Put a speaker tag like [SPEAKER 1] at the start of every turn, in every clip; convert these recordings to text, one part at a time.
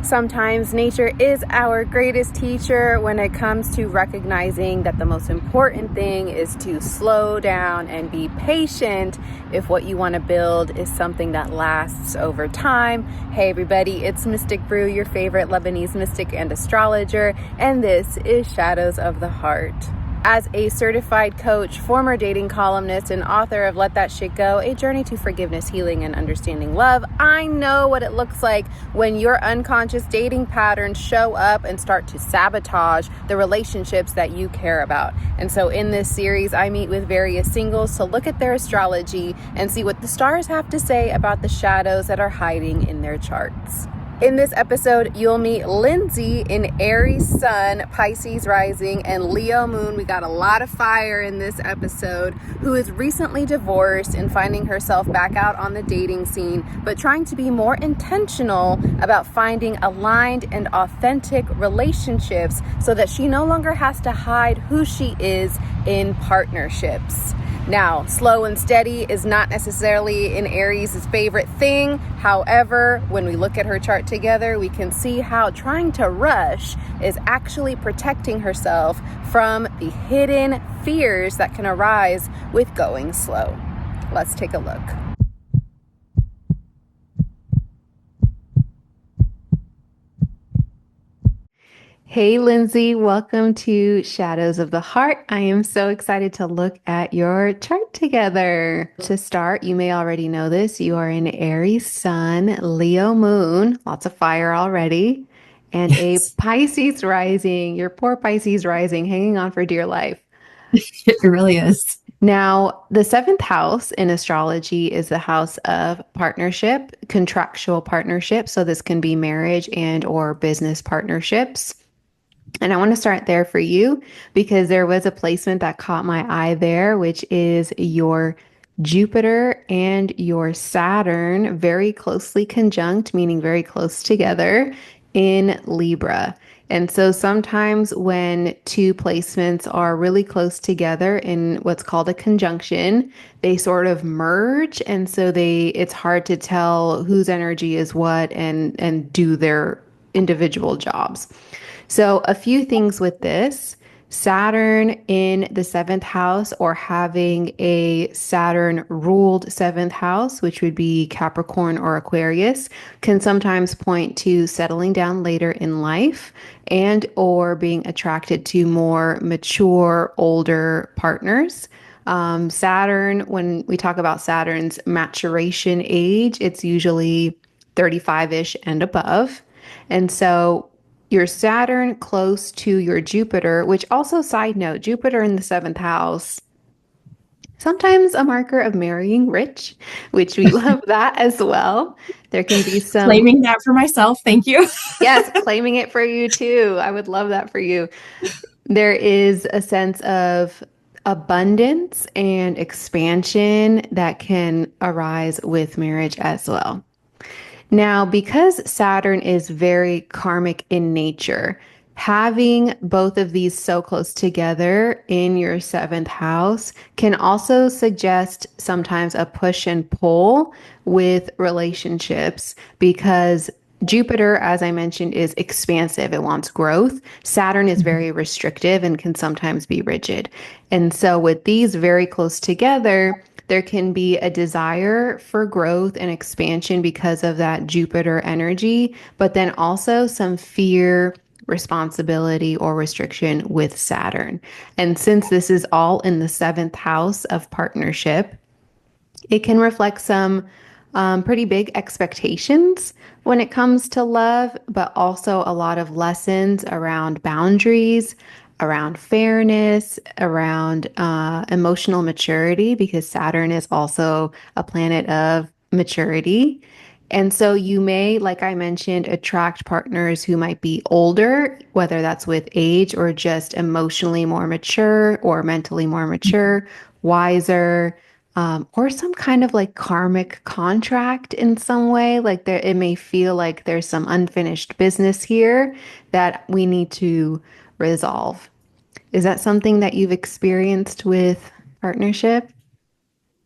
[SPEAKER 1] Sometimes nature is our greatest teacher when it comes to recognizing that the most important thing is to slow down and be patient if what you want to build is something that lasts over time. Hey everybody, it's Mystic Brew, your favorite Lebanese mystic and astrologer, and this is Shadows of the Heart. As a certified coach, former dating columnist, and author of Let That Shit Go, A Journey to Forgiveness, Healing, and Understanding Love, I know what it looks like when your unconscious dating patterns show up and start to sabotage the relationships that you care about. And so in this series, I meet with various singles to look at their astrology and see what the stars have to say about the shadows that are hiding in their charts. In this episode, you'll meet Lindsay in Aries Sun, Pisces Rising, and Leo Moon. We got a lot of fire in this episode, who is recently divorced and finding herself back out on the dating scene, but trying to be more intentional about finding aligned and authentic relationships so that she no longer has to hide who she is in partnerships. Now, slow and steady is not necessarily in Aries' favorite thing. However, when we look at her chart together, we can see how trying to rush is actually protecting herself from the hidden fears that can arise with going slow. Let's take a look. Hey Lindsay, welcome to Shadows of the Heart. I am so excited to look at your chart together. To start, you may already know this. You are in Aries Sun, Leo Moon, lots of fire already, and a Pisces rising. Your poor Pisces rising, hanging on for dear life.
[SPEAKER 2] It really is.
[SPEAKER 1] Now, the seventh house in astrology is the house of partnership, contractual partnership. So this can be marriage and or business partnerships. And I want to start there for you because there was a placement that caught my eye there, which is your Jupiter and your Saturn very closely conjunct, meaning very close together in Libra. And so sometimes when two placements are really close together in what's called a conjunction, they sort of merge. And so it's hard to tell whose energy is what and do their individual jobs. So a few things with this. Saturn in the seventh house, or having a Saturn ruled seventh house, which would be Capricorn or Aquarius, can sometimes point to settling down later in life and or being attracted to more mature, older partners. Saturn, when we talk about Saturn's maturation age, it's usually 35-ish and above. And so your Saturn close to your Jupiter, which also, side note, Jupiter in the seventh house, sometimes a marker of marrying rich, which we love that as well. There can be some,
[SPEAKER 2] Claiming that for myself. Thank you.
[SPEAKER 1] yes, claiming it for you too. I would love that for you. There is a sense of abundance and expansion that can arise with marriage as well. Now, because Saturn is very karmic in nature, having both of these so close together in your seventh house can also suggest sometimes a push and pull with relationships because Jupiter, as I mentioned, is expansive. It wants growth. Saturn is very restrictive and can sometimes be rigid. And so, with these very close together, there can be a desire for growth and expansion because of that Jupiter energy, but then also some fear, responsibility, or restriction with Saturn. And since this is all in the seventh house of partnership, it can reflect some pretty big expectations when it comes to love, but also a lot of lessons around boundaries, around fairness, around emotional maturity, because Saturn is also a planet of maturity. And so you may, like I mentioned, attract partners who might be older, whether that's with age or just emotionally more mature or mentally more mature, wiser, or some kind of like karmic contract in some way. Like there, it may feel like there's some unfinished business here that we need to resolve. Is that something that you've experienced with partnership?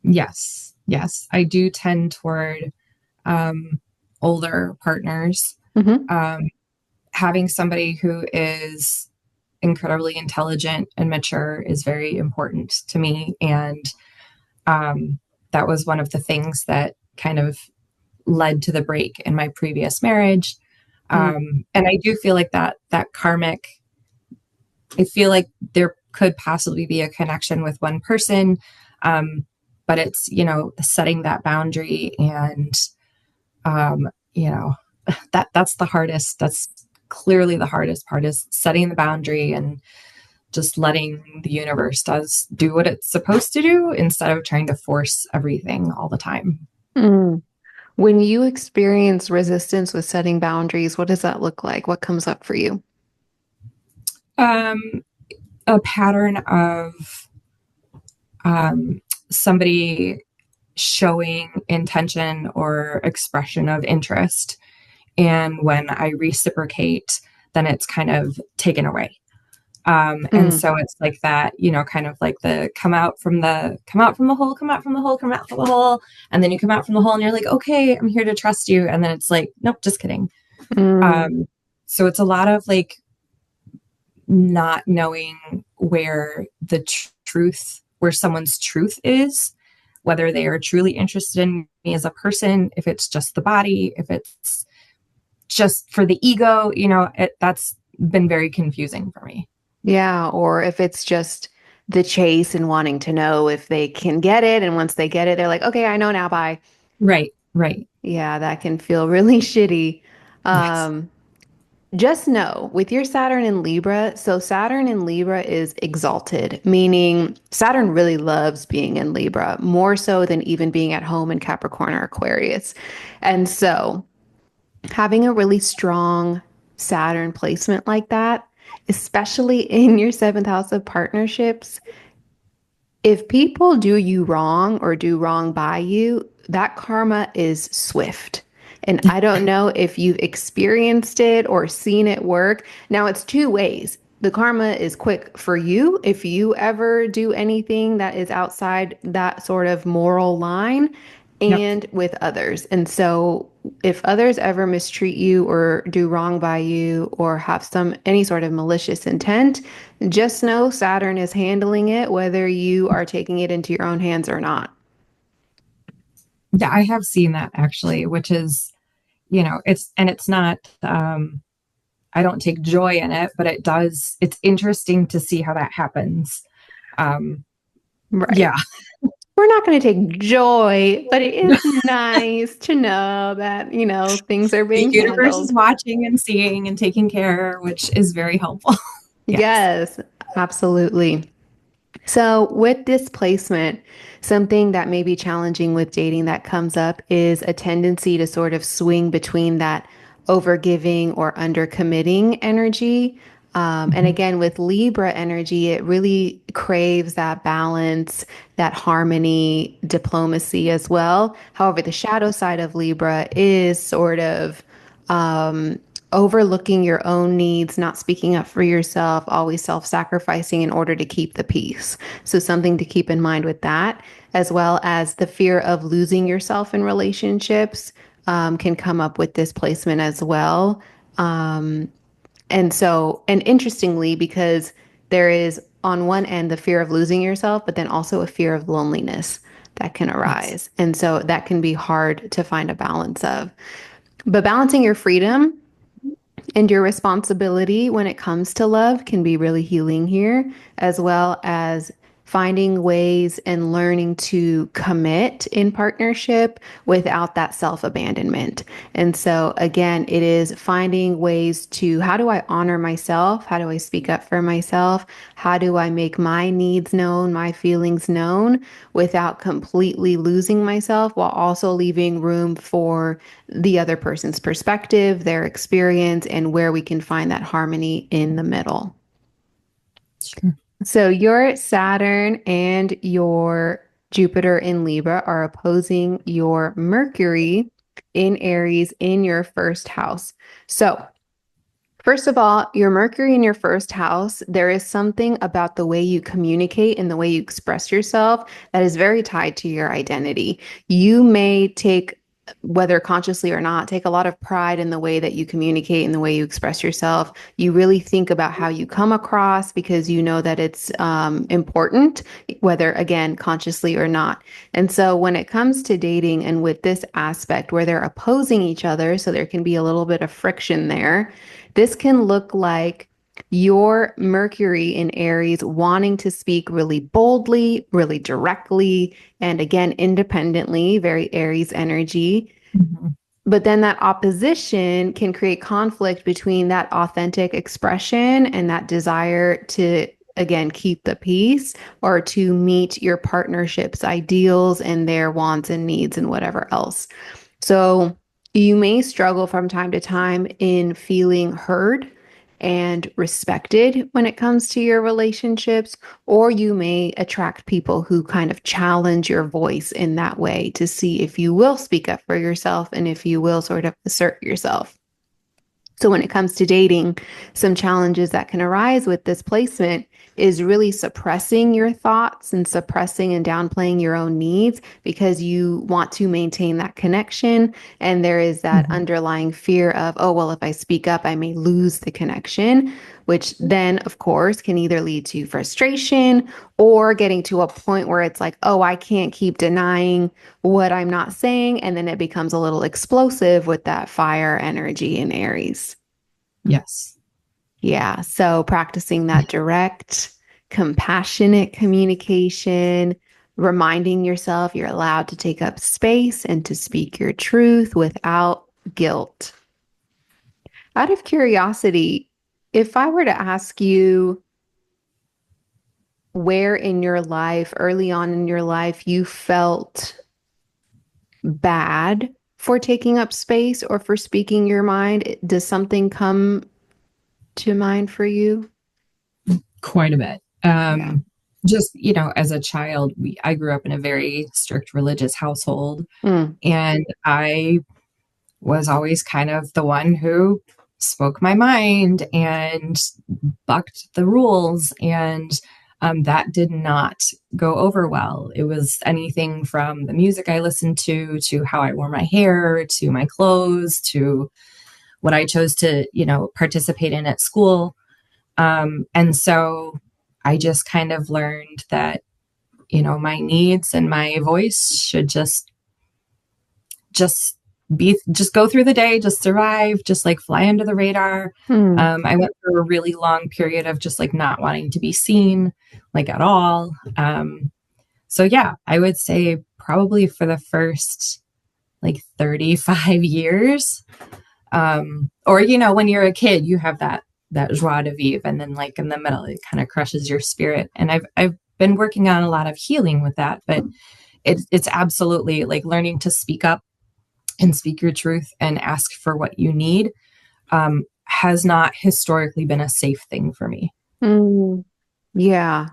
[SPEAKER 2] Yes. Yes. I do tend toward older partners.
[SPEAKER 1] Hmm.
[SPEAKER 2] Um, Having somebody who is incredibly intelligent and mature is very important to me. And um, that was one of the things that kind of led to the break in my previous marriage. And I do feel like that karmic, I feel like there could possibly be a connection with one person. Um, but it's, setting that boundary and, um, you know, that's the hardest. That's clearly the hardest part is setting the boundary and just letting the universe do what it's supposed to do instead of trying to force everything all the time.
[SPEAKER 1] Mm. When you experience resistance with setting boundaries, what does that look like? What comes up for you?
[SPEAKER 2] Um, a pattern of um, somebody showing intention or expression of interest. And when I reciprocate, then it's kind of taken away. And
[SPEAKER 1] Mm,
[SPEAKER 2] so it's like that, kind of like the come out from the hole, come out from the hole, come out from the hole. And then you come out from the hole and you're like, okay, I'm here to trust you. And then it's like, nope, just kidding.
[SPEAKER 1] mm,
[SPEAKER 2] Um, so it's a lot of like not knowing where where someone's truth is, whether they are truly interested in me as a person, if it's just the body, if it's just for the ego, that's been very confusing for me.
[SPEAKER 1] yeah, or if it's just the chase and wanting to know if they can get it, and once they get it, they're like, okay, I know now, bye.
[SPEAKER 2] Right, right.
[SPEAKER 1] Yeah, that can feel really shitty.
[SPEAKER 2] Yes.
[SPEAKER 1] Um, Just know with your Saturn in Libra, so Saturn in Libra is exalted, meaning Saturn really loves being in Libra, more so than even being at home in Capricorn or Aquarius. And so having a really strong Saturn placement like that, especially in your seventh house of partnerships, if people do you wrong or do wrong by you, that karma is swift. And I don't know if you've experienced it or seen it work. Now, it's two ways. The karma is quick for you if you ever do anything that is outside that sort of moral line,
[SPEAKER 2] Yep.
[SPEAKER 1] and with others. And so if others ever mistreat you or do wrong by you or have any sort of malicious intent, just know Saturn is handling it, whether you are taking it into your own hands or not.
[SPEAKER 2] Yeah, I have seen that actually, which is, it's not, I don't take joy in it, but it's interesting to see how that happens. Um,
[SPEAKER 1] Right.
[SPEAKER 2] yeah.
[SPEAKER 1] We're not going to take joy, but it is nice to know that, things are
[SPEAKER 2] The
[SPEAKER 1] being
[SPEAKER 2] universe is
[SPEAKER 1] handled.
[SPEAKER 2] watching and seeing and taking care, which is very helpful. Yes.
[SPEAKER 1] Yes, absolutely. So, with displacement, something that may be challenging with dating that comes up is a tendency to sort of swing between that overgiving or undercommitting energy. And
[SPEAKER 2] Mhm.
[SPEAKER 1] again, with Libra energy, it really craves that balance, that harmony, diplomacy as well. However, the shadow side of Libra is sort of um, overlooking your own needs, not speaking up for yourself, always self sacrificing in order to keep the peace. So, something to keep in mind with that, as well as the fear of losing yourself in relationships, can come up with displacement as well. Um, and interestingly, because there is on one end the fear of losing yourself, but then also a fear of loneliness that can
[SPEAKER 2] Yes.
[SPEAKER 1] arise. And so that can be hard to find a balance of. But balancing your freedom and your responsibility when it comes to love can be really healing here, as well as finding ways and learning to commit in partnership without that self abandonment. And so, again, it is finding ways to how do I honor myself? How do I speak up for myself? How do I make my needs known, my feelings known without completely losing myself while also leaving room for the other person's perspective, their experience, and where we can find that harmony in the middle.
[SPEAKER 2] Sure.
[SPEAKER 1] So your Saturn and your Jupiter in Libra are opposing your Mercury in Aries in your first house. So first of all, your Mercury in your first house, there is something about the way you communicate and the way you express yourself that is very tied to your identity. You may take whether consciously or not, take a lot of pride in the way that you communicate and the way you express yourself. You really think about how you come across because you know that it's important, whether again, consciously or not. And so when it comes to dating and with this aspect where they're opposing each other, so there can be a little bit of friction there, this can look like your Mercury in Aries wanting to speak really boldly, really directly, and again, independently, very Aries energy.
[SPEAKER 2] Mhm.
[SPEAKER 1] But then that opposition can create conflict between that authentic expression and that desire to, again, keep the peace or to meet your partnership's ideals and their wants and needs and whatever else. So you may struggle from time to time in feeling heard and respected when it comes to your relationships, or you may attract people who kind of challenge your voice in that way to see if you will speak up for yourself and if you will sort of assert yourself. So, when it comes to dating, some challenges that can arise with this placement is really suppressing your thoughts and suppressing and downplaying your own needs because you want to maintain that connection. And there is that
[SPEAKER 2] Mhm.
[SPEAKER 1] underlying fear of, oh, well, if I speak up, I may lose the connection, which then, of course, can either lead to frustration or getting to a point where it's like, oh, I can't keep denying what I'm not saying. And then it becomes a little explosive with that fire energy in Aries.
[SPEAKER 2] Yes.
[SPEAKER 1] Yeah. So practicing that direct, compassionate communication, reminding yourself you're allowed to take up space and to speak your truth without guilt. Out of curiosity, if I were to ask you where in your life, early on in your life, you felt bad for taking up space or for speaking your mind, does something come to mind for you?
[SPEAKER 2] Quite a bit.
[SPEAKER 1] Yeah.
[SPEAKER 2] Just, as a child, I grew up in a very strict religious household,
[SPEAKER 1] Mm.
[SPEAKER 2] and I was always kind of the one who spoke my mind and bucked the rules. And that did not go over well. It was anything from the music I listened to how I wore my hair, to my clothes, to what I chose to, participate in at school. And so I just kind of learned that, my needs and my voice should just just go through the day, just survive, just like fly under the radar.
[SPEAKER 1] Mm.
[SPEAKER 2] I went through a really long period of just like not wanting to be seen, like at all. So yeah, I would say probably for the first like 35 years. Or when you're a kid, you have that joie de vivre, and then like in the middle, it kind of crushes your spirit. And I've been working on a lot of healing with that, but it's absolutely like learning to speak up and speak your truth and ask for what you need has not historically been a safe thing for me.
[SPEAKER 1] Mm. Yeah.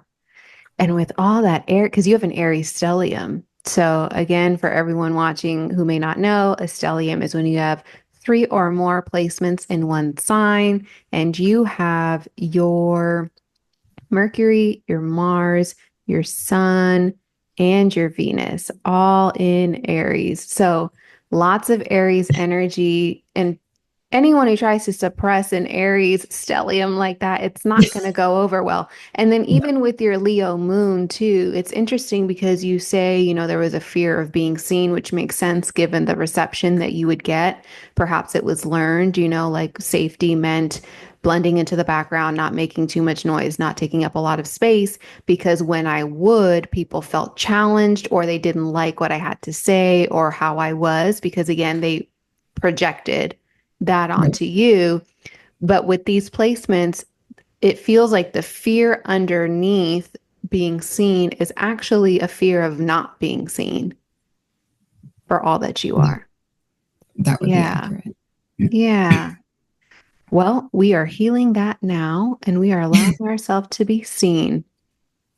[SPEAKER 1] And with all that air, because you have an Aries stellium. So, again, for everyone watching who may not know, a stellium is when you have three or more placements in one sign, and you have your Mercury, your Mars, your Sun, and your Venus all in Aries. So, lots of Aries energy. And anyone who tries to suppress an Aries stellium like that, it's not going to go over well. And then
[SPEAKER 2] No.
[SPEAKER 1] even with your Leo moon too, it's interesting because you say, there was a fear of being seen, which makes sense given the reception that you would get. Perhaps it was learned, like safety meant blending into the background, not making too much noise, not taking up a lot of space, because when I would, people felt challenged or they didn't like what I had to say or how I was, because again, they projected that
[SPEAKER 2] Right.
[SPEAKER 1] onto you. But with these placements, it feels like the fear underneath being seen is actually a fear of not being seen for all that you
[SPEAKER 2] That,
[SPEAKER 1] are.
[SPEAKER 2] that would be
[SPEAKER 1] Yeah.
[SPEAKER 2] accurate.
[SPEAKER 1] Yeah. Well, we are healing that now and we are allowing ourselves to be seen.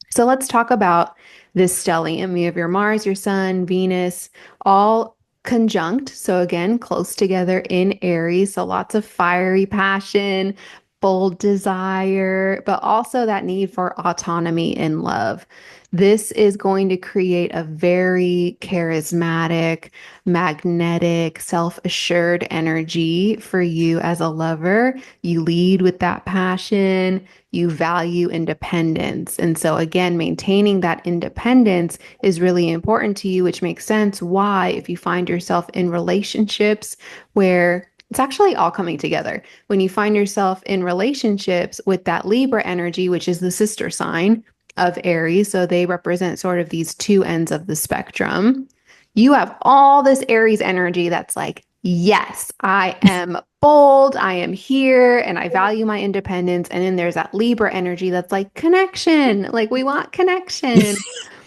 [SPEAKER 1] So let's talk about this stellium. You have your Mars, your Sun, Venus, all conjunct. So again, close together in Aries. So lots of fiery passion, bold desire, but also that need for autonomy and love. This is going to create a very charismatic, magnetic, self-assured energy for you as a lover. You lead with that passion. You value independence. And so, again, maintaining that independence is really important to you, which makes sense why, if you find yourself in relationships where it's actually all coming together, when you find yourself in relationships with that Libra energy, which is the sister sign of Aries, so they represent sort of these two ends of the spectrum. You have all this Aries energy that's like, yes, I am bold, I am here, and I value my independence. And then there's that Libra energy that's like connection, like we want connection.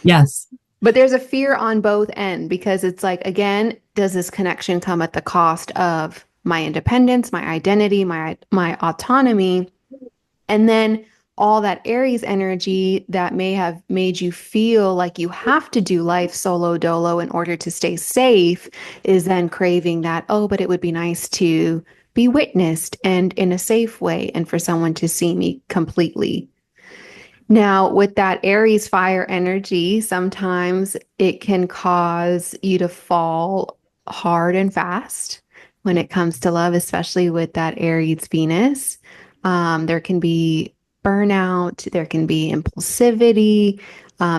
[SPEAKER 2] Yes.
[SPEAKER 1] But there's a fear on both ends because it's like, again, does this connection come at the cost of my independence, my identity, my autonomy? And then all that Aries energy that may have made you feel like you have to do life solo dolo in order to stay safe is then craving that, oh, but it would be nice to be witnessed and in a safe way and for someone to see me completely. Now, with that Aries fire energy, sometimes it can cause you to fall hard and fast when it comes to love, especially with that Aries Venus. There can be burnout, there can be impulsivity,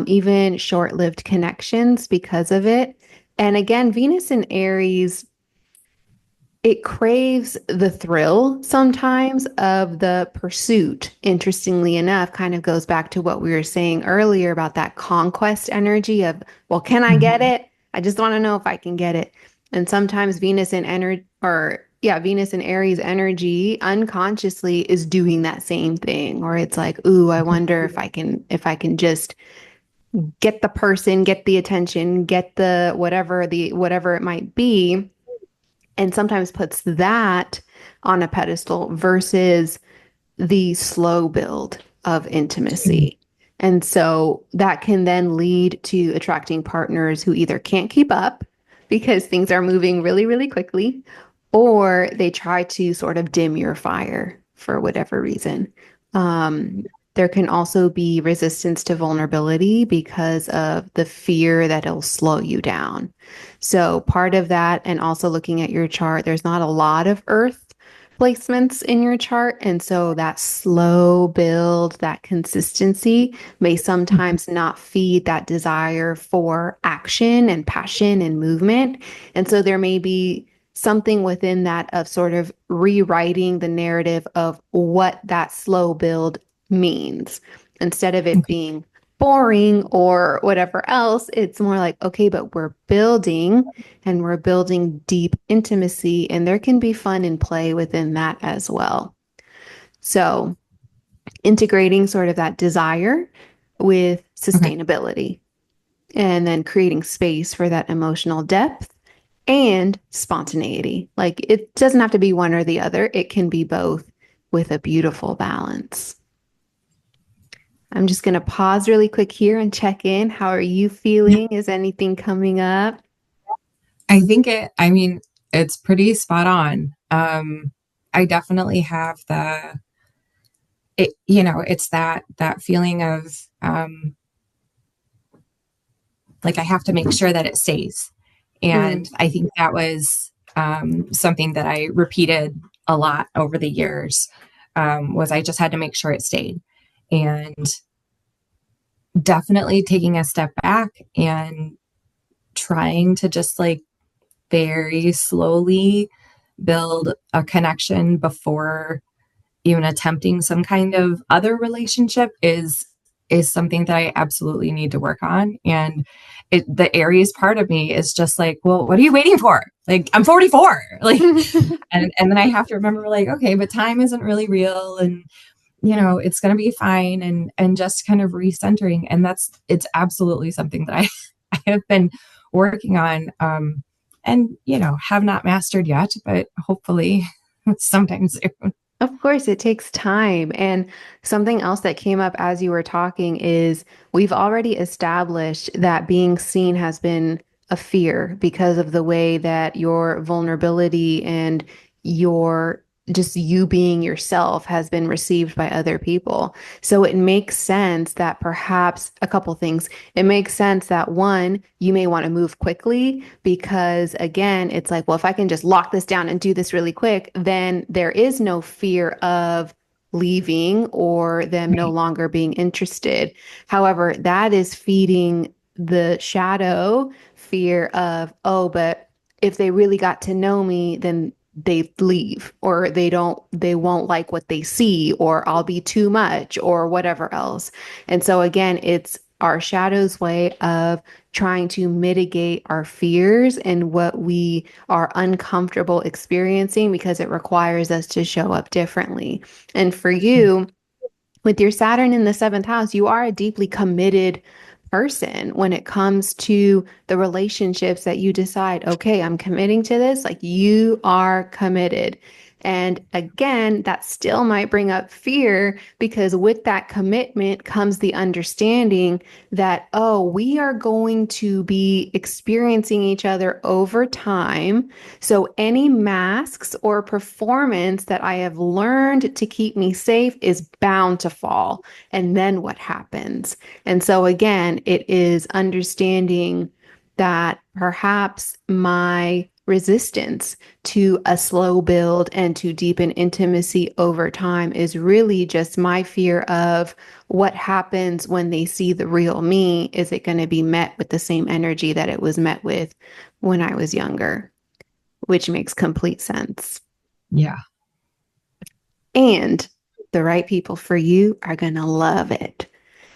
[SPEAKER 1] even short lived connections because of it. And again, Venus in Aries, it craves the thrill sometimes of the pursuit. Interestingly enough, kind of goes back to what we were saying earlier about that conquest energy of, well, can I get
[SPEAKER 2] Mhm.
[SPEAKER 1] it? I just want to know if I can get it. And sometimes Venus in energy, or yeah, Venus in Aries energy unconsciously is doing that same thing, or it's like, ooh, I wonder if I can just get the person, get the attention, get the whatever it might be, and sometimes puts that on a pedestal versus the slow build of intimacy. And so that can then lead to attracting partners who either can't keep up because things are moving really, really quickly, or they try to sort of dim your fire for whatever reason. There can also be resistance to vulnerability because of the fear that it'll slow you down. So, part of that, and also looking at your chart, there's not a lot of earth placements in your chart. And so that slow build, that consistency may sometimes not feed that desire for action and passion and movement. And so there may be something within that of sort of rewriting the narrative of what that slow build means. Instead of it
[SPEAKER 2] Okay.
[SPEAKER 1] being boring or whatever else, it's more like, okay, but we're building and we're building deep intimacy, and there can be fun and play within that as well. So, integrating sort of that desire with
[SPEAKER 2] Okay.
[SPEAKER 1] sustainability and then creating space for that emotional depth and spontaneity. Like it doesn't have to be one or the other, it can be both with a beautiful balance. I'm just going to pause really quick here and check in. How are you
[SPEAKER 2] Yeah.
[SPEAKER 1] feeling? Is anything coming up?
[SPEAKER 2] I mean, it's pretty spot on. I definitely have it's that feeling of, like I have to make sure that it stays.
[SPEAKER 1] Mm,
[SPEAKER 2] And I think that was, something that I repeated a lot over the years, was I just had to make sure it stayed. And definitely taking a step back and trying to just like very slowly build a connection before even attempting some kind of other relationship is something that I absolutely need to work on. And the Aries part of me is just like, well, what are you waiting for? Like, I'm 44. Like, and then I have to remember, like, okay, but time isn't really real, and it's going to be fine, and just kind of recentering. And it's absolutely something that I I have been working on, and have not mastered yet, but hopefully sometime soon.
[SPEAKER 1] Of course, it takes time. And something else that came up as you were talking is we've already established that being seen has been a fear because of the way that your vulnerability and your just you being yourself has been received by other people. So it makes sense that perhaps a couple things. It makes sense that one, you may want to move quickly because again, it's like, well, if I can just lock this down and do this really quick, then there is no fear of leaving or them no
[SPEAKER 2] Right.
[SPEAKER 1] longer being interested. However, that is feeding the shadow fear of, oh, but if they really got to know me, then they leave or they won't like what they see or I'll be too much or whatever else. And so again, it's our shadow's way of trying to mitigate our fears and what we are uncomfortable experiencing because it requires us to show up differently. And for you, with your Saturn in the seventh house, you are a deeply committed person when it comes to the relationships that you decide, okay, I'm committing to this. Like you are committed. And again, that still might bring up fear because with that commitment comes the understanding that, oh, we are going to be experiencing each other over time. So any masks or performance that I have learned to keep me safe is bound to fall. And then what happens? And so again, it is understanding that perhaps my resistance to a slow build and to deepen intimacy over time is really just my fear of what happens when they see the real me. Is it going to be met with the same energy that it was met with when I was younger? Which makes complete sense.
[SPEAKER 2] Yeah.
[SPEAKER 1] And the right people for you are going to love it.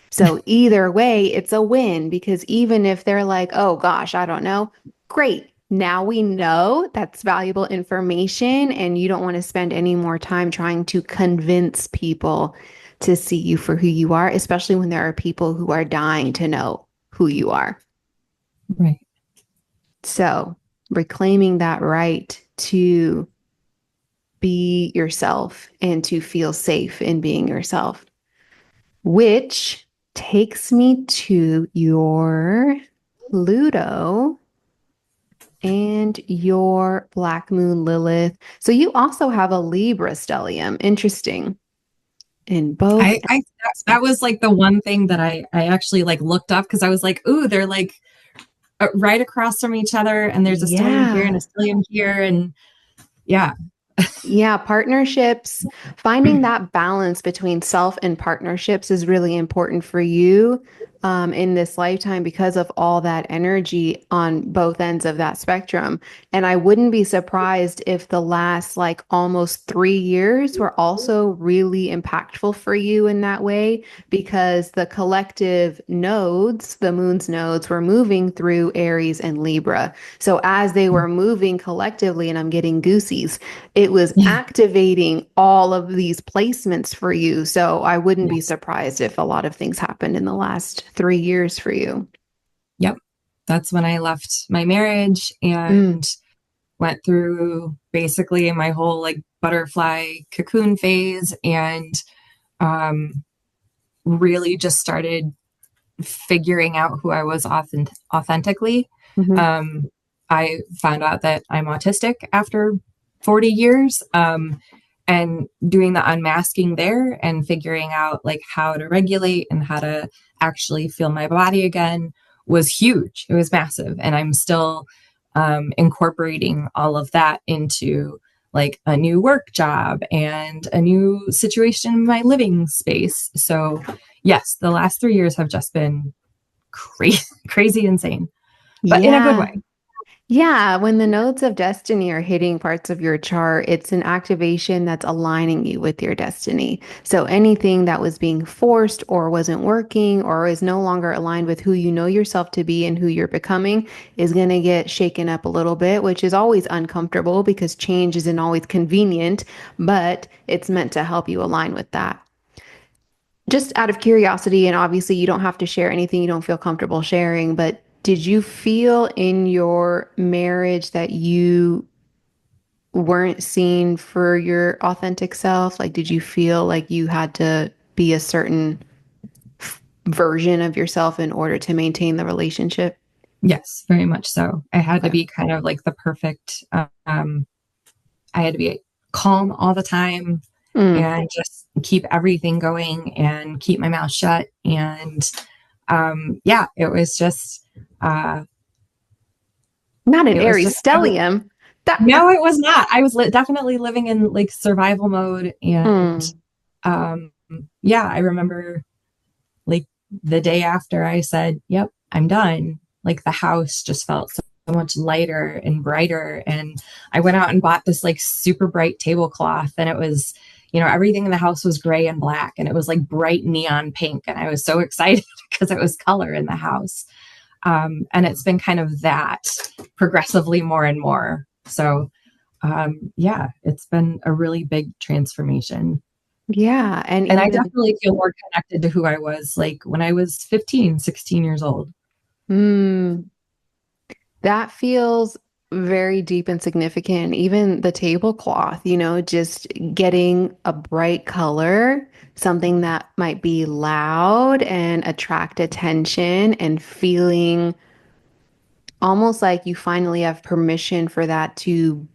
[SPEAKER 1] So either way, it's a win because even if they're like, oh gosh, I don't know, great. Now we know that's valuable information, and you don't want to spend any more time trying to convince people to see you for who you are, especially when there are people who are dying to know who you are.
[SPEAKER 2] Right.
[SPEAKER 1] So reclaiming that right to be yourself and to feel safe in being yourself, which takes me to your Pluto and your Black Moon Lilith. So you also have a Libra stellium. Interesting in both
[SPEAKER 2] I that
[SPEAKER 1] aspects.
[SPEAKER 2] was like the one thing that I actually like looked up because I was like, ooh, they're like right across from each other, and there's a stellium here and
[SPEAKER 1] Yeah.
[SPEAKER 2] a stellium here, and yeah.
[SPEAKER 1] Yeah, partnerships, finding that balance between self and partnerships is really important for you in this lifetime because of all that energy on both ends of that spectrum. And I wouldn't be surprised if the last like almost 3 years were also really impactful for you in that way because the collective nodes, the moon's nodes, were moving through Aries and Libra. So as they were moving collectively, and I'm getting goosies, it was activating all of these placements for you. So I wouldn't be
[SPEAKER 2] Yes.
[SPEAKER 1] surprised if a lot of things happened in the last 3 years for you.
[SPEAKER 2] Yep. That's when I left my marriage
[SPEAKER 1] Mm,
[SPEAKER 2] and went through basically my whole like butterfly cocoon phase, and um, really just started figuring out who I was authentically.
[SPEAKER 1] mhm,
[SPEAKER 2] Um, I found out that I'm autistic after 40 years, and doing the unmasking there and figuring out like how to regulate and how to actually feel my body again was huge. It was massive. And I'm still incorporating all of that into like a new work job and a new situation in my living space. So, yes, the last 3 years have just been crazy, crazy insane, but in a good
[SPEAKER 1] yeah.
[SPEAKER 2] way.
[SPEAKER 1] Yeah, when the nodes of destiny are hitting parts of your chart, it's an activation that's aligning you with your destiny. So anything that was being forced or wasn't working or is no longer aligned with who you know yourself to be and who you're becoming is going to get shaken up a little bit, which is always uncomfortable because change isn't always convenient, but it's meant to help you align with that. Just out of curiosity, and obviously you don't have to share anything you don't feel comfortable sharing, but did you feel in your marriage that you weren't seen for your authentic self? Like, did you feel like you had to be a certain version of yourself in order to maintain the relationship?
[SPEAKER 2] Yes, very much so. I had to
[SPEAKER 1] Okay.
[SPEAKER 2] be kind of like the perfect, I had to be calm all the time
[SPEAKER 1] Mm.
[SPEAKER 2] and just keep everything going and keep my mouth shut. And yeah, it was just, uh,
[SPEAKER 1] Not an
[SPEAKER 2] it was
[SPEAKER 1] Aries
[SPEAKER 2] just, I was,
[SPEAKER 1] stellium. That,
[SPEAKER 2] no, it was not. I was definitely living in like survival mode. And
[SPEAKER 1] mm.
[SPEAKER 2] um, yeah, I remember like the day after I said, yep, I'm done. Like the house just felt so much lighter and brighter. And I went out and bought this like super bright tablecloth, and it was, everything in the house was gray and black, and it was like bright neon pink. And I was so excited because it was color in the house. And it's been kind of that progressively more and more. So, yeah, it's been a really big transformation.
[SPEAKER 1] Yeah. And
[SPEAKER 2] And I
[SPEAKER 1] even,
[SPEAKER 2] definitely feel more connected to who I was like when I was 15, 16 years old.
[SPEAKER 1] mm, that feels very deep and significant. Even the tablecloth, just getting a bright color, something that might be loud and attract attention, and feeling almost like you finally have permission for that to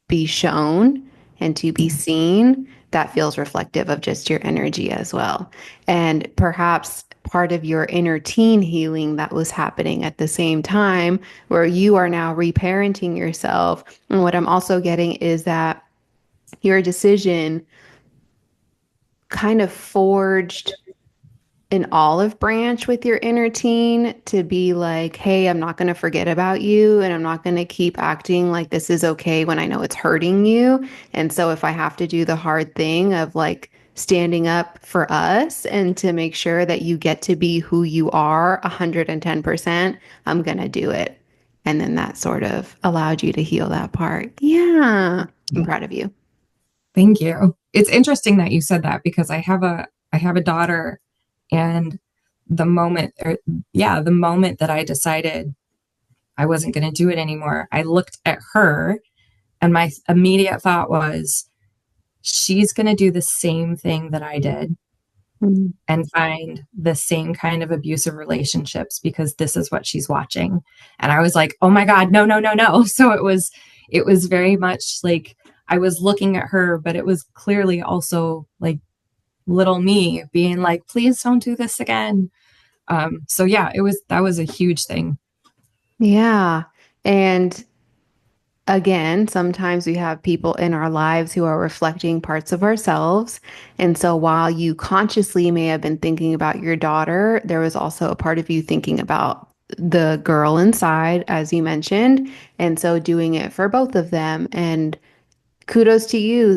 [SPEAKER 1] be shown and to be
[SPEAKER 2] Yeah.
[SPEAKER 1] seen. That feels reflective of just your energy as well. And perhaps part of your inner teen healing that was happening at the same time, where you are now reparenting yourself. And what I'm also getting is that your decision kind of forged an olive branch with your inner teen to be like, hey, I'm not going to forget about you, and I'm not going to keep acting like this is okay when I know it's hurting you. And so if I have to do the hard thing of like standing up for us and to make sure that you get to be who you are 110%, I'm going to do it. And then that sort of allowed you to heal that part. Yeah. I'm
[SPEAKER 2] Yeah.
[SPEAKER 1] proud of you.
[SPEAKER 2] Thank you. It's interesting that you said that because I have a daughter, and the moment or yeah, the moment that I decided I wasn't going to do it anymore, I looked at her and my immediate thought was she's going to do the same thing that I did
[SPEAKER 1] Mm.
[SPEAKER 2] and find the same kind of abusive relationships because this is what she's watching. And I was like, "Oh my god, no, no, no, no." So it was very much like I was looking at her, but it was clearly also like little me being like, "Please don't do this again." So yeah, that was a huge thing.
[SPEAKER 1] Yeah. And again, sometimes we have people in our lives who are reflecting parts of ourselves. And so while you consciously may have been thinking about your daughter, there was also a part of you thinking about the girl inside, as you mentioned. And so doing it for both of them. And kudos to you.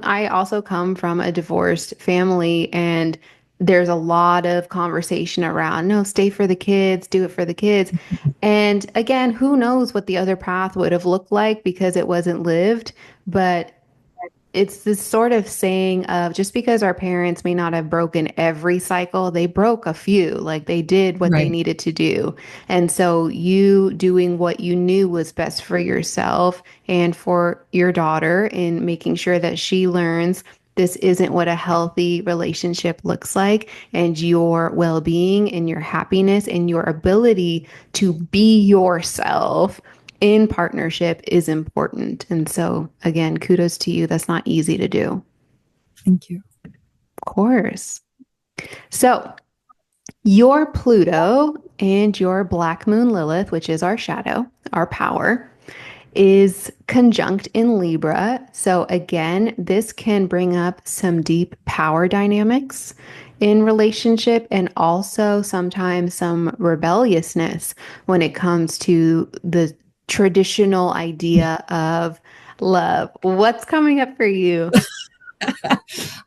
[SPEAKER 1] I also come from a divorced family, and there's a lot of conversation around, no, stay for the kids, do it for the kids. And again, who knows what the other path would have looked like because it wasn't lived, but it's this sort of saying of just because our parents may not have broken every cycle, they broke a few, like they did what they
[SPEAKER 2] Right.
[SPEAKER 1] needed to do. And so you doing what you knew was best for yourself and for your daughter in making sure that she learns this isn't what a healthy relationship looks like, and your well-being and your happiness and your ability to be yourself in partnership is important. And so, again, kudos to you. That's not easy to do.
[SPEAKER 2] Thank you.
[SPEAKER 1] Of course. So, your Pluto and your Black Moon Lilith, which is our shadow, our power, is conjunct in Libra. So, again, this can bring up some deep power dynamics in relationship, and also sometimes some rebelliousness when it comes to the traditional idea of love. What's coming up for you?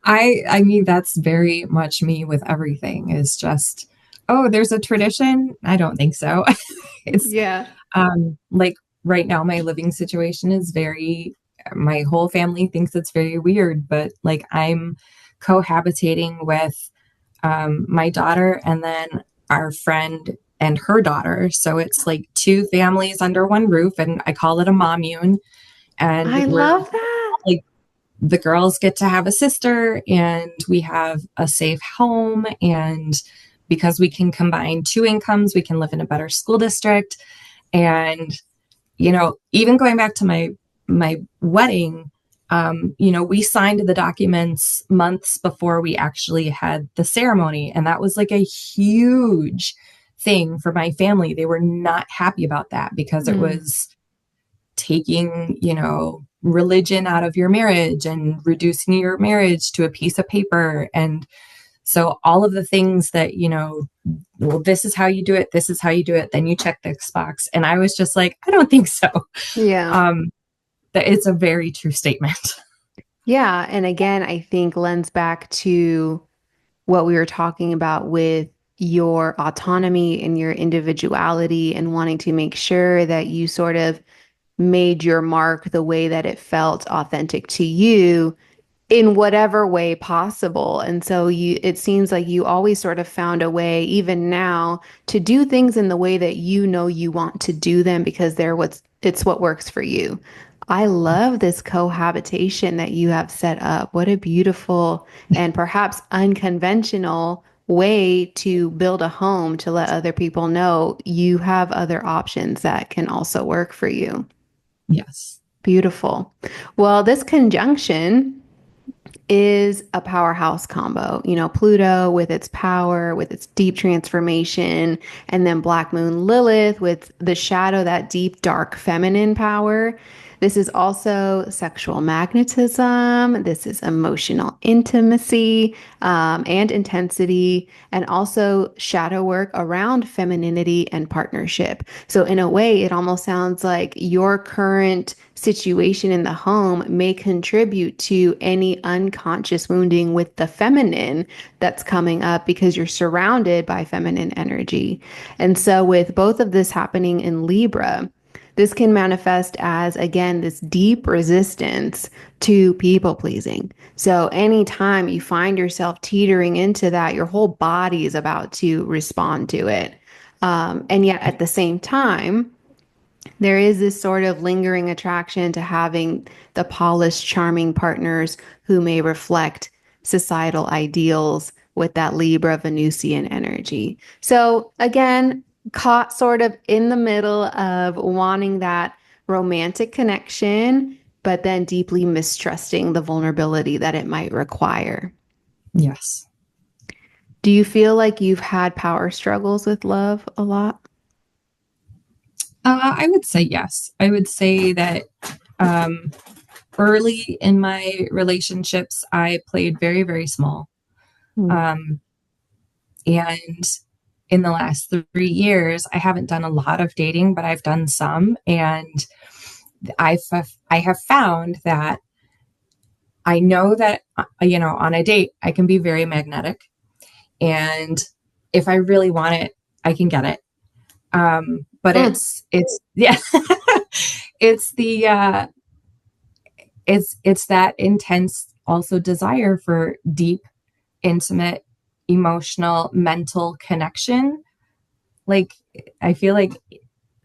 [SPEAKER 2] I mean that's very much me with everything is just, oh, there's a tradition. I don't think so. It's
[SPEAKER 1] Yeah.
[SPEAKER 2] like right now my living situation is very, my whole family thinks it's very weird, but like I'm cohabitating with my daughter and then our friend and her daughter. So it's like two families under one roof, and I call it a mommune. And
[SPEAKER 1] I
[SPEAKER 2] we're
[SPEAKER 1] love that.
[SPEAKER 2] like the girls get to have a sister, and we have a safe home. And because we can combine two incomes, we can live in a better school district. And, even going back to my wedding, We signed the documents months before we actually had the ceremony. And that was like a huge thing for my family. They were not happy about that because it
[SPEAKER 1] Mm.
[SPEAKER 2] was taking, religion out of your marriage and reducing your marriage to a piece of paper. And so all of the things that, well, this is how you do it. This is how you do it. Then you check this box. And I was just like, I don't think so.
[SPEAKER 1] Yeah.
[SPEAKER 2] Um, that it's a very true statement.
[SPEAKER 1] Yeah. And again, I think lends back to what we were talking about with your autonomy and your individuality and wanting to make sure that you sort of made your mark the way that it felt authentic to you in whatever way possible. And so it seems like you always sort of found a way, even now, to do things in the way that you know you want to do them because it's what works for you. I love this cohabitation that you have set up. What a beautiful and perhaps unconventional way to build a home to let other people know you have other options that can also work for you.
[SPEAKER 2] Yes.
[SPEAKER 1] Beautiful. Well, this conjunction is a powerhouse combo. You know, Pluto with its power, with its deep transformation, and then Black Moon Lilith with the shadow, that deep, dark feminine power. This is also sexual magnetism. This is emotional intimacy and intensity, and also shadow work around femininity and partnership. So, in a way, it almost sounds like your current situation in the home may contribute to any unconscious wounding with the feminine that's coming up because you're surrounded by feminine energy. And so, with both of this happening in Libra, this can manifest as, again, this deep resistance to people pleasing. So, anytime you find yourself teetering into that, your whole body is about to respond to it. And yet, at the same time, there is this sort of lingering attraction to having the polished, charming partners who may reflect societal ideals with that Libra Venusian energy. So, again, caught sort of in the middle of wanting that romantic connection, but then deeply mistrusting the vulnerability that it might require.
[SPEAKER 2] Yes.
[SPEAKER 1] Do you feel like you've had power struggles with love a lot?
[SPEAKER 2] I would say yes. I would say that um, early in my relationships, I played very, very small.
[SPEAKER 1] Mm.
[SPEAKER 2] Um, and in the last 3 years, I haven't done a lot of dating, but I've done some. And I have found that I know that, on a date, I can be very magnetic. And if I really want it, I can get it. But
[SPEAKER 1] Mm.
[SPEAKER 2] yeah, it's the, it's that intense also desire for deep, intimate, emotional, mental connection. Like, I feel like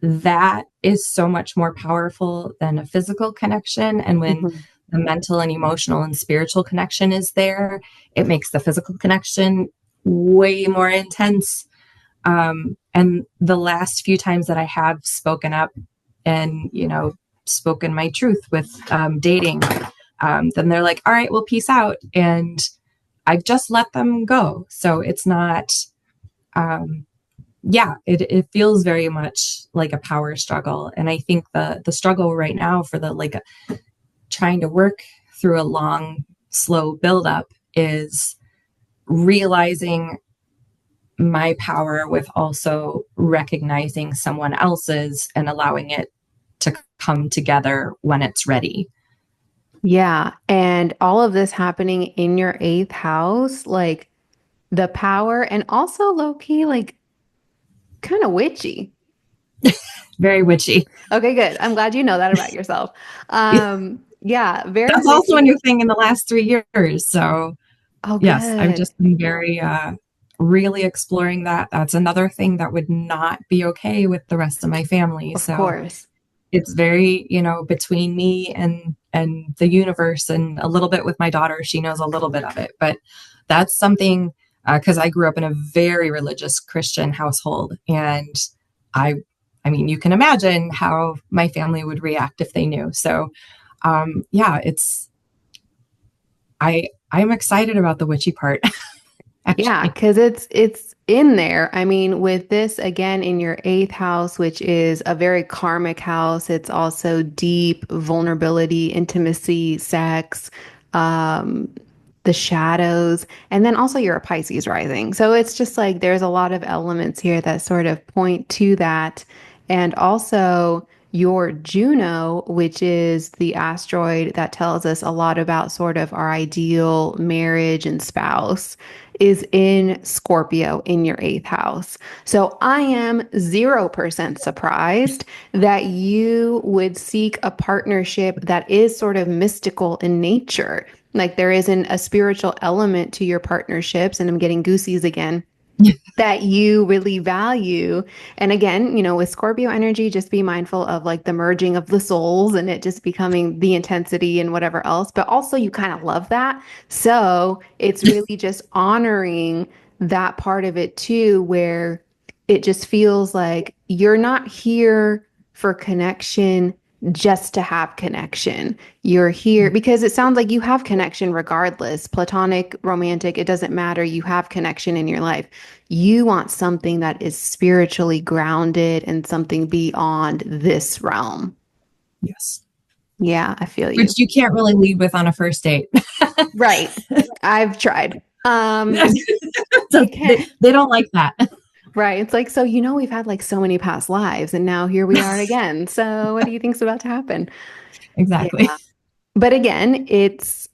[SPEAKER 2] that is so much more powerful than a physical connection. And when
[SPEAKER 1] Mhm.
[SPEAKER 2] the mental and emotional and spiritual connection is there, it makes the physical connection way more intense. And the last few times that I have spoken up and, spoken my truth with dating, then they're like, all right, well, peace out. And I've just let them go. So it's not, um, yeah, it feels very much like a power struggle. And I think the struggle right now for the like trying to work through a long, slow buildup is realizing my power with also recognizing someone else's and allowing it to come together when it's ready.
[SPEAKER 1] Yeah. And all of this happening in your eighth house, like the power and also low key, like kind of witchy.
[SPEAKER 2] Very witchy.
[SPEAKER 1] Okay, good. I'm glad you know that about yourself. Yeah, very
[SPEAKER 2] That's also a
[SPEAKER 1] witchy.
[SPEAKER 2] new thing in the last 3 years. So
[SPEAKER 1] Oh,
[SPEAKER 2] yes, I've
[SPEAKER 1] good.
[SPEAKER 2] just been very really exploring that. That's another thing that would not be okay with the rest of my family.
[SPEAKER 1] Of
[SPEAKER 2] So
[SPEAKER 1] course.
[SPEAKER 2] it's very, between me and the universe and a little bit with my daughter. She knows a little bit of it, but that's something because I grew up in a very religious Christian household, and I, I mean, you can imagine how my family would react if they knew. So, yeah, I'm excited about the witchy part,
[SPEAKER 1] Yeah,
[SPEAKER 2] actually.
[SPEAKER 1] because it's in there. I mean, with this again in your eighth house, which is a very karmic house, it's also deep vulnerability, intimacy, sex, um, the shadows, and then also you're a Pisces rising. So it's just like there's a lot of elements here that sort of point to that. And also your Juno, which is the asteroid that tells us a lot about sort of our ideal marriage and spouse, is in Scorpio in your eighth house. So I am 0% surprised that you would seek a partnership that is sort of mystical in nature. Like there isn't a spiritual element to your partnerships, and I'm getting goosies again, that you really value. And again, with Scorpio energy, just be mindful of like the merging of the souls and it just becoming the intensity and whatever else. But also, you kind of love that. So it's really just honoring that part of it too, where it just feels like you're not here for connection just to have connection. You're here because it sounds like you have connection regardless, platonic, romantic, it doesn't matter. You have connection in your life. You want something that is spiritually grounded and something beyond this realm.
[SPEAKER 2] Yes.
[SPEAKER 1] Yeah, I feel
[SPEAKER 2] Which
[SPEAKER 1] you.
[SPEAKER 2] you can't really lead with on a first date.
[SPEAKER 1] Right. I've tried.
[SPEAKER 2] So
[SPEAKER 1] You can't.
[SPEAKER 2] they don't like that.
[SPEAKER 1] Right. It's like, so we've had like so many past lives and now here we are again. So what do you think's about to happen? Yeah.
[SPEAKER 2] Exactly.
[SPEAKER 1] But again, it's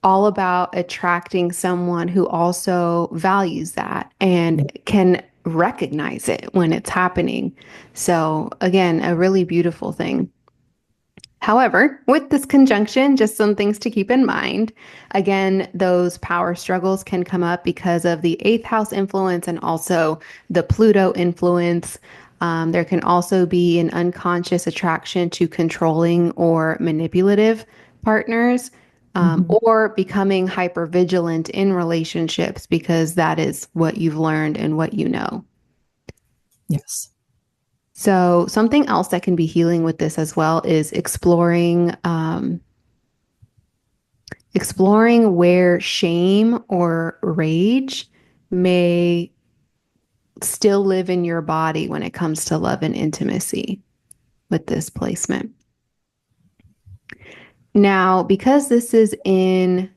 [SPEAKER 1] all about attracting someone who also values that and
[SPEAKER 2] Yeah.
[SPEAKER 1] can recognize it when it's happening. So, again, a really beautiful thing. However, with this conjunction, just some things to keep in mind. Again, those power struggles can come up because of the eighth house influence and also the Pluto influence. There can also be an unconscious attraction to controlling or manipulative partners,
[SPEAKER 2] Hmm.
[SPEAKER 1] or becoming hyper vigilant in relationships because that is what you've learned and what you know.
[SPEAKER 2] Yes.
[SPEAKER 1] So, something else that can be healing with this as well is exploring where shame or rage may still live in your body when it comes to love and intimacy with this placement. Now, because this is in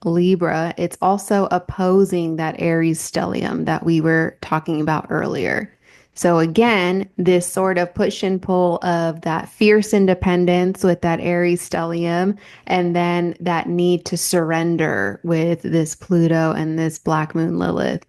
[SPEAKER 1] Libra, it's also opposing that Aries stellium that we were talking about earlier. So, again, this sort of push and pull of that fierce independence with that Aries stellium, and then that need to surrender with this Pluto and this Black Moon Lilith.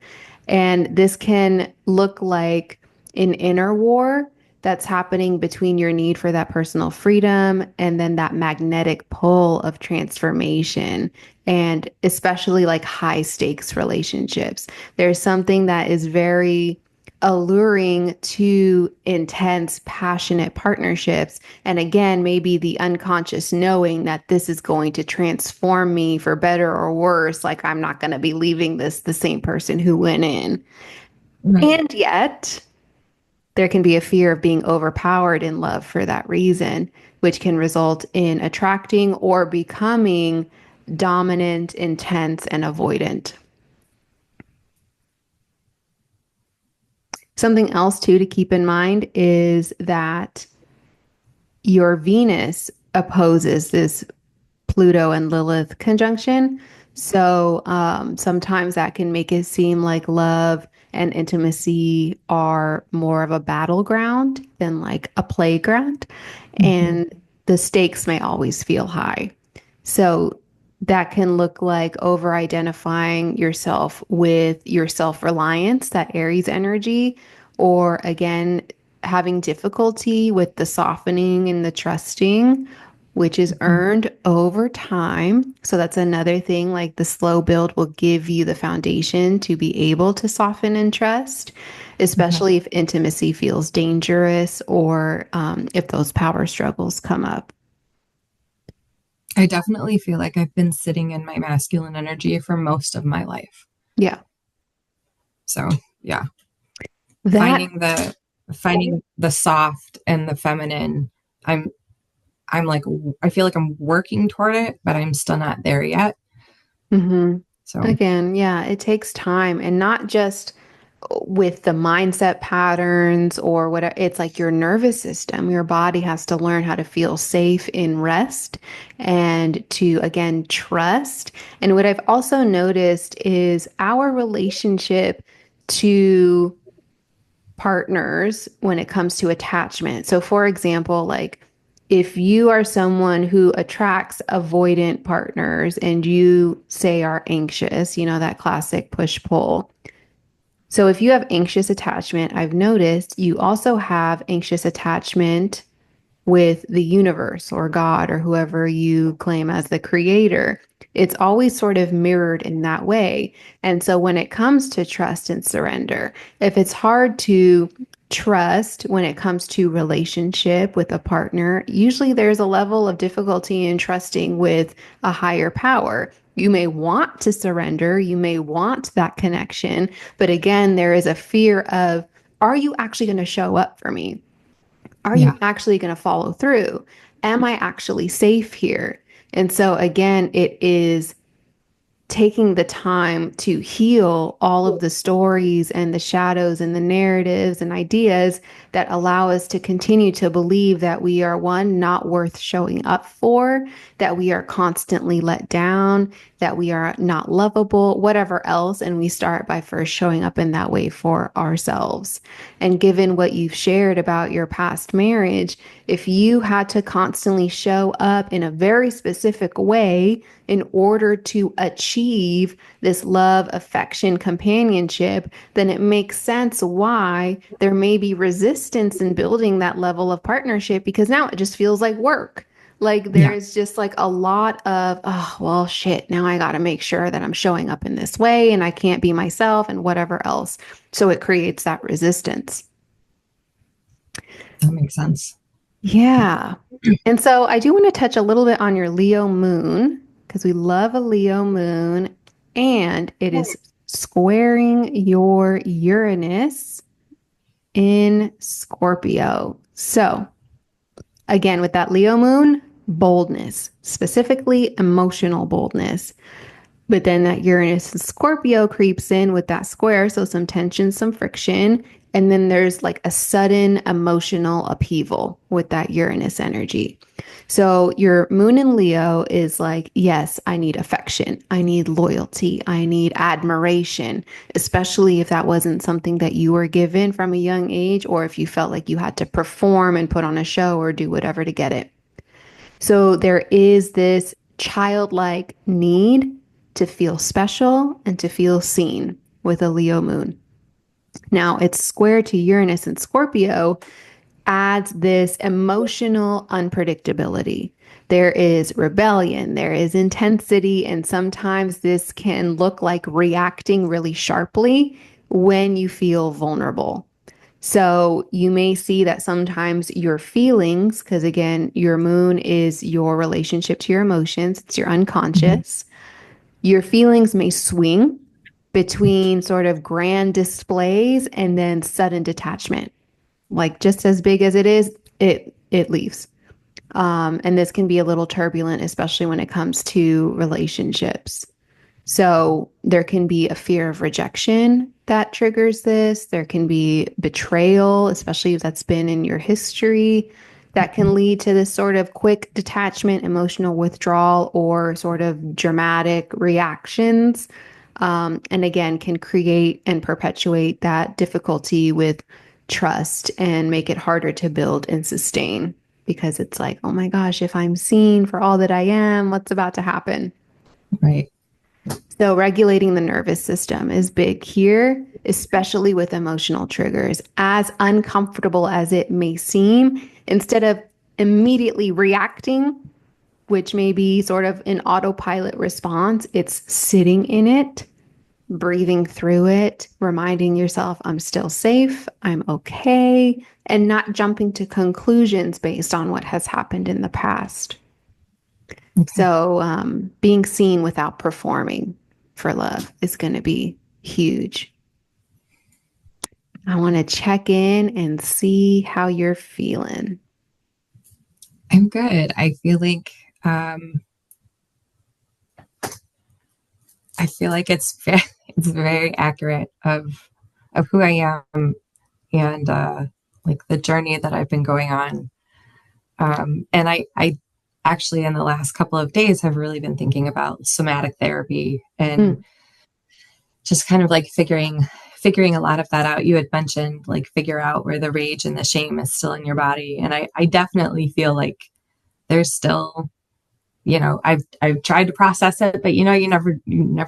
[SPEAKER 1] And this can look like an inner war that's happening between your need for that personal freedom and then that magnetic pull of transformation, and especially like high stakes relationships. There's something that is very alluring to intense, passionate partnerships. And again, maybe the unconscious knowing that this is going to transform me for better or worse. Like I'm not going to be leaving this the same person who went in.
[SPEAKER 2] Right.
[SPEAKER 1] And yet, there can be a fear of being overpowered in love for that reason, which can result in attracting or becoming dominant, intense, and avoidant. Something else, too, to keep in mind is that your Venus opposes this Pluto and Lilith conjunction. So sometimes that can make it seem like love and intimacy are more of a battleground than like a playground.
[SPEAKER 2] Hmm.
[SPEAKER 1] And the stakes may always feel high. So that can look like over identifying yourself with your self reliance, that Aries energy, or again, having difficulty with the softening and the trusting, which is
[SPEAKER 2] Hmm.
[SPEAKER 1] earned over time. So that's another thing, like the slow build will give you the foundation to be able to soften and trust,
[SPEAKER 2] Hmm.
[SPEAKER 1] especially if intimacy feels dangerous or if those power struggles come up.
[SPEAKER 2] I definitely feel like I've been sitting in my masculine energy for most of my life.
[SPEAKER 1] Yeah.
[SPEAKER 2] So yeah,
[SPEAKER 1] That,
[SPEAKER 2] finding the soft and the feminine. I'm I'm like I feel like I'm working toward it, but I'm still not there yet.
[SPEAKER 1] hmm
[SPEAKER 2] So,
[SPEAKER 1] Again, yeah, it takes time and not just with the mindset patterns or whatever. It's like your nervous system, your body has to learn how to feel safe in rest and to, again, trust. And what I've also noticed is our relationship to partners when it comes to attachment. So, for example, like if you are someone who attracts avoidant partners and you say are anxious, that classic push pull. So, if you have anxious attachment, I've noticed you also have anxious attachment with the universe or God or whoever you claim as the creator. It's always sort of mirrored in that way. And so when it comes to trust and surrender, if it's hard to trust when it comes to relationship with a partner, usually there's a level of difficulty in trusting with a higher power. You may want to surrender, you may want that connection, but again, there is a fear of, are you actually going to show up for me? Are you
[SPEAKER 2] yeah,
[SPEAKER 1] actually going to follow through? Am I actually safe here? And so, again, it is taking the time to heal all of the stories and the shadows and the narratives and ideas that allow us to continue to believe that we are one, not worth showing up for, that we are constantly let down, that we are not lovable, whatever else. And we start by first showing up in that way for ourselves. And given what you've shared about your past marriage, if you had to constantly show up in a very specific way in order to achieve this love, affection, companionship, then it makes sense why there may be resistance in building that level of partnership because now it just feels like work. Like there
[SPEAKER 2] yeah,
[SPEAKER 1] is just like a lot of, oh, well, shit, now I got to make sure that I'm showing up in this way and I can't be myself and whatever else. So it creates that resistance.
[SPEAKER 2] that makes sense.
[SPEAKER 1] Yeah. And so I do want to touch a little bit on your Leo moon because we love a Leo moon and it is squaring your Uranus in Scorpio. So, again, with that Leo moon, boldness, specifically emotional boldness. But then that Uranus and Scorpio creeps in with that square. So some tension, some friction. And then there's like a sudden emotional upheaval with that Uranus energy. So your moon in Leo is like, yes, I need affection. I need loyalty. I need admiration, especially if that wasn't something that you were given from a young age, or if you felt like you had to perform and put on a show or do whatever to get it. So there is this childlike need to feel special and to feel seen with a Leo moon. Now, it's square to Uranus and Scorpio adds this emotional unpredictability. There is rebellion, there is intensity, and sometimes this can look like reacting really sharply when you feel vulnerable. So you may see that sometimes your feelings, because again, your moon is your relationship to your emotions, it's your
[SPEAKER 2] Mhm.
[SPEAKER 1] unconscious. Your feelings may swing between sort of grand displays and then sudden detachment. Like just as big as it is, it leaves. And this can be a little turbulent, especially when it comes to relationships. So there can be a fear of rejection that triggers this. There can be betrayal, especially if that's been in your history, that can lead to this sort of quick detachment, emotional withdrawal, or sort of dramatic reactions. And again, can create and perpetuate that difficulty with trust and make it harder to build and sustain because it's like, oh my gosh, if I'm seen for all that I am, what's about to happen?
[SPEAKER 2] Right.
[SPEAKER 1] So, regulating the nervous system is big here, especially with emotional triggers. As uncomfortable as it may seem, instead of immediately reacting, which may be sort of an autopilot response, it's sitting in it, breathing through it, reminding yourself, I'm still safe, I'm okay, and not jumping to conclusions based on what has happened in the past.
[SPEAKER 2] Okay.
[SPEAKER 1] So, being seen without performing for love is going to be huge. I want to check in and see how you're feeling.
[SPEAKER 2] I'm good. I feel like um, I feel like it's very accurate of who I am and like the journey that I've been going on. And I actually in the last couple of days have really been thinking about somatic therapy and
[SPEAKER 1] Mm,
[SPEAKER 2] just kind of like figuring a lot of that out. You had mentioned like figure out where the rage and the shame is still in your body. And I definitely feel like there's still, I've tried to process it, but you never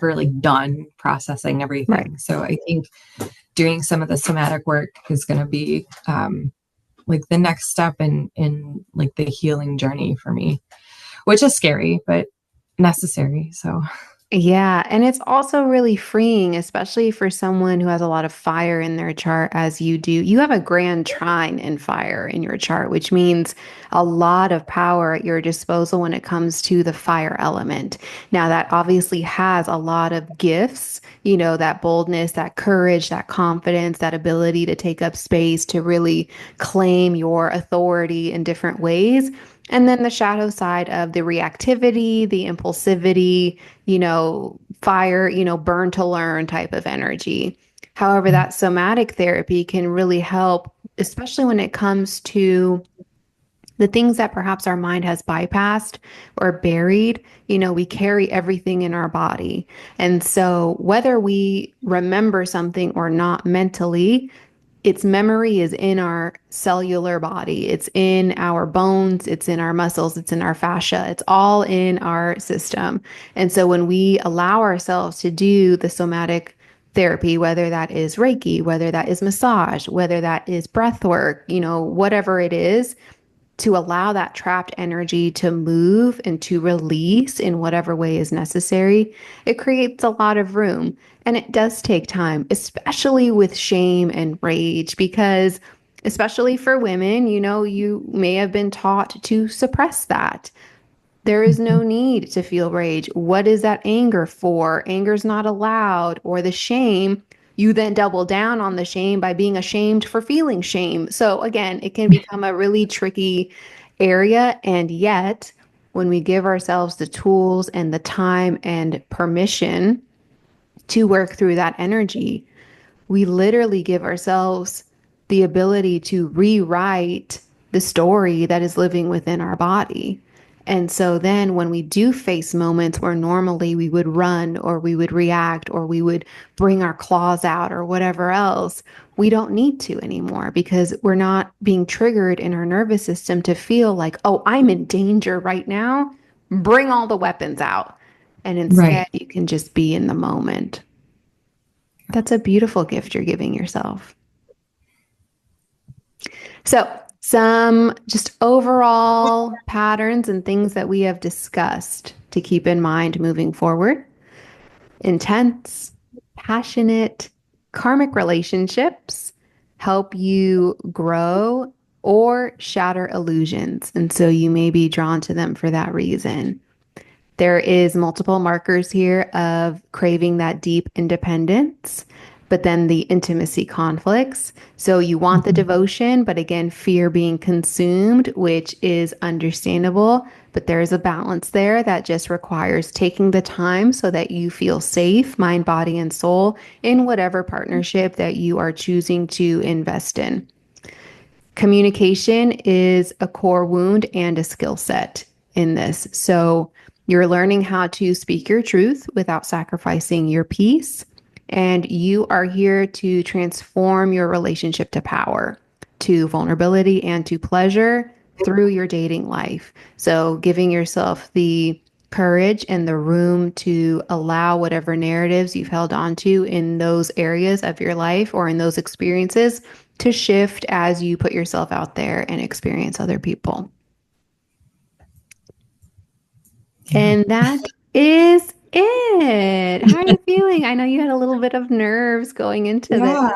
[SPEAKER 2] really done processing
[SPEAKER 1] right.
[SPEAKER 2] everything. So I think doing some of the somatic work is going to be like the next step in like the healing journey for me, which is scary but necessary. So
[SPEAKER 1] Yeah, and it's also really freeing, especially for someone who has a lot of fire in their chart, as you do. You have a grand trine in fire in your chart, which means a lot of power at your disposal when it comes to the fire element. Now, that obviously has a lot of gifts, that boldness, that courage, that confidence, that ability to take up space, to really claim your authority in different ways. And then the shadow side of the reactivity, the impulsivity, fire, burn to learn type of energy. However, that somatic therapy can really help, especially when it comes to the things that perhaps our mind has bypassed or buried. We carry everything in our body. And so, whether we remember something or not mentally, its memory is in our cellular body. It's in our bones, it's in our muscles, it's in our fascia. It's all in our system. And so when we allow ourselves to do the somatic therapy, whether that is Reiki, whether that is massage, whether that is breath work, whatever it is, to allow that trapped energy to move and to release in whatever way is necessary, it creates a lot of room. And it does take time, especially with shame and rage, because, especially for women, you may have been taught to suppress that. There is no need to feel rage. What is that anger for? Anger's not allowed. Or the shame, you then double down on the shame by being ashamed for feeling shame. So again, it can become a really tricky area. And yet, when we give ourselves the tools and the time and permission to work through that energy, we literally give ourselves the ability to rewrite the story that is living within our body. And so then when we do face moments where normally we would run or we would react or we would bring our claws out or whatever else, we don't need to anymore because we're not being triggered in our nervous system to feel like, oh, I'm in danger right now. Bring all the weapons out. And instead,
[SPEAKER 2] right.
[SPEAKER 1] you can just be in the moment. That's a beautiful gift you're giving yourself. So, some just overall patterns and things that we have discussed to keep in mind moving forward: intense, passionate, karmic relationships help you grow or shatter illusions. And so you may be drawn to them for that reason. There is multiple markers here of craving that deep independence, but then the intimacy conflicts. So you want the
[SPEAKER 2] Mhm.
[SPEAKER 1] devotion, but again, fear being consumed, which is understandable. But there is a balance there that just requires taking the time so that you feel safe, mind, body, and soul in whatever partnership that you are choosing to invest in. Communication is a core wound and a skill set in this. So you're learning how to speak your truth without sacrificing your peace. And you are here to transform your relationship to power, to vulnerability, and to pleasure through your dating life. So giving yourself the courage and the room to allow whatever narratives you've held onto in those areas of your life or in those experiences to shift as you put yourself out there and experience other people.
[SPEAKER 2] Yeah.
[SPEAKER 1] And that is it. How are you feeling? I know you had a little bit of nerves going into this.
[SPEAKER 2] Yeah.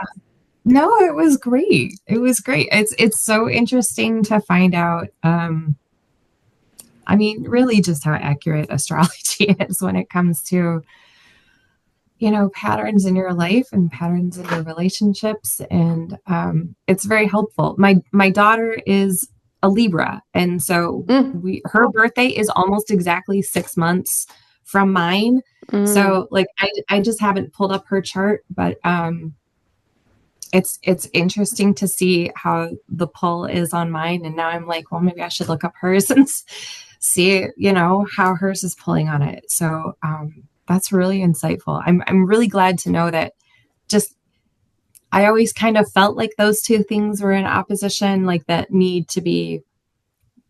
[SPEAKER 2] No, it was great. It was great. It's so interesting to find out I mean, really just how accurate astrology is when it comes to, patterns in your life and patterns in your relationships. And it's very helpful. My daughter is a Libra, and so
[SPEAKER 1] Mm,
[SPEAKER 2] her birthday is almost exactly 6 months from mine.
[SPEAKER 1] Mm,
[SPEAKER 2] So like I just haven't pulled up her chart, but it's interesting to see how the pull is on mine. And now I'm like, well, maybe I should look up hers and see, how hers is pulling on it. So that's really insightful. I'm really glad to know that just I always kind of felt like those two things were in opposition, like that need to be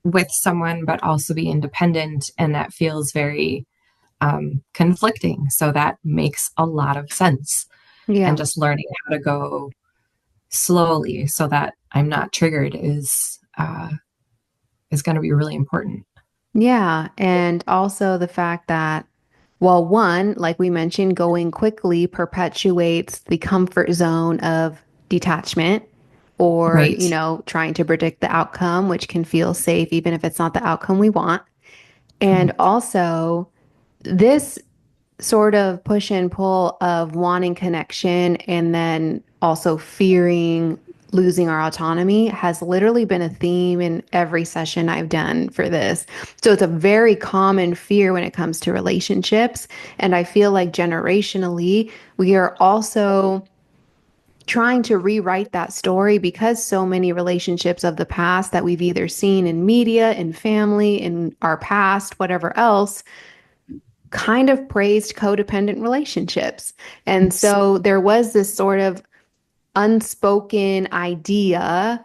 [SPEAKER 2] with someone, but also be independent. And that feels very conflicting. So that makes a lot of sense. And
[SPEAKER 1] yeah.
[SPEAKER 2] just learning how to go slowly so that I'm not triggered is going to be really important.
[SPEAKER 1] Yeah. And also the fact that, well, one, like we mentioned, going quickly perpetuates the comfort zone of detachment or,
[SPEAKER 2] Right.
[SPEAKER 1] trying to predict the outcome, which can feel safe, even if it's not the outcome we want. And
[SPEAKER 2] Correct.
[SPEAKER 1] also, this sort of push and pull of wanting connection and then also fearing losing our autonomy has literally been a theme in every session I've done for this. So it's a very common fear when it comes to relationships. And I feel like generationally, we are also trying to rewrite that story because so many relationships of the past that we've either seen in media, in family, in our past, whatever else, kind of praised codependent relationships. And
[SPEAKER 2] Yes.
[SPEAKER 1] so there was this sort of unspoken idea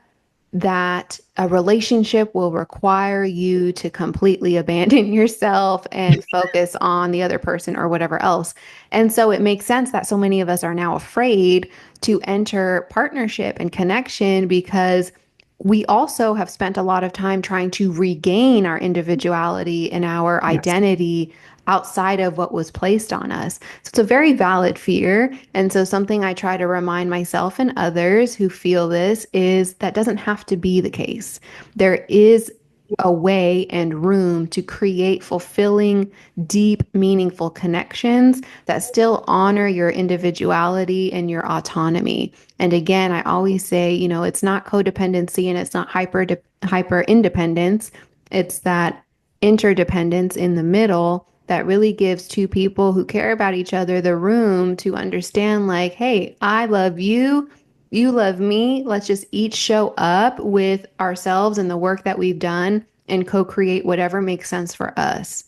[SPEAKER 1] that a relationship will require you to completely abandon yourself and focus on the other person or whatever else. And so it makes sense that so many of us are now afraid to enter partnership and connection because we also have spent a lot of time trying to regain our individuality and our
[SPEAKER 2] Yes.
[SPEAKER 1] identity outside of what was placed on us. So it's a very valid fear. And so something I try to remind myself and others who feel this is that doesn't have to be the case. There is a way and room to create fulfilling, deep, meaningful connections that still honor your individuality and your autonomy. And again, I always say, it's not codependency and it's not hyper independence. It's that interdependence in the middle that really gives two people who care about each other the room to understand, like, hey, I love you. You love me. Let's just each show up with ourselves and the work that we've done and co create whatever makes sense for us.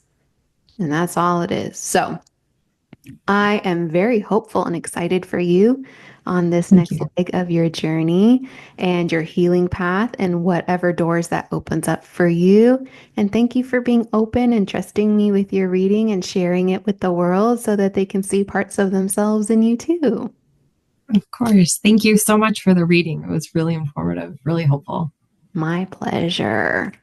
[SPEAKER 1] And that's all it is. So I am very hopeful and excited for you on this
[SPEAKER 2] Thank
[SPEAKER 1] next
[SPEAKER 2] you.
[SPEAKER 1] leg of your journey and your healing path and whatever doors that opens up for you. And thank you for being open and trusting me with your reading and sharing it with the world so that they can see parts of themselves in you too.
[SPEAKER 2] Of course. Thank you so much for the reading. It was really informative, really helpful.
[SPEAKER 1] My pleasure.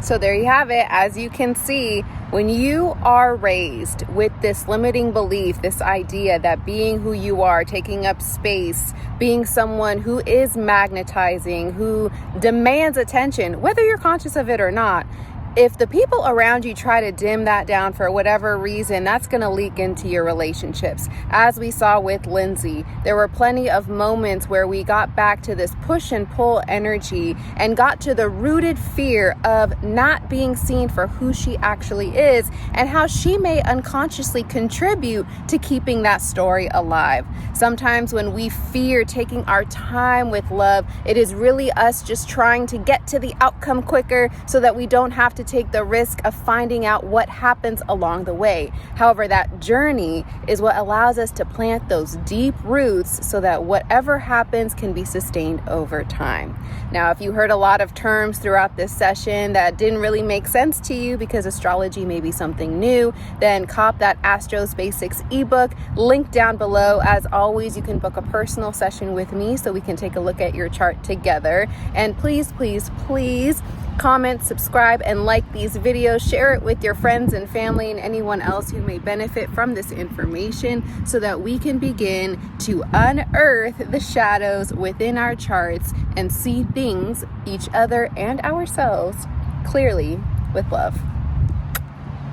[SPEAKER 1] So there you have it. As you can see, when you are raised with this limiting belief, this idea that being who you are, taking up space, being someone who is magnetizing, who demands attention, whether you're conscious of it or not, if the people around you try to dim that down for whatever reason, that's going to leak into your relationships. As we saw with Lindsay, there were plenty of moments where we got back to this push and pull energy and got to the rooted fear of not being seen for who she actually is and how she may unconsciously contribute to keeping that story alive. Sometimes when we fear taking our time with love, it is really us just trying to get to the outcome quicker so that we don't have to take the risk of finding out what happens along the way. However, that journey is what allows us to plant those deep roots so that whatever happens can be sustained over time. Now, if you heard a lot of terms throughout this session that didn't really make sense to you because astrology may be something new, then cop that Astros Basics ebook, link down below. As always, you can book a personal session with me so we can take a look at your chart together. And please, please, please comment, subscribe, and like these videos. Share it with your friends and family and anyone else who may benefit from this information so that we can begin to unearth the shadows within our charts and see things, each other and ourselves, clearly with love.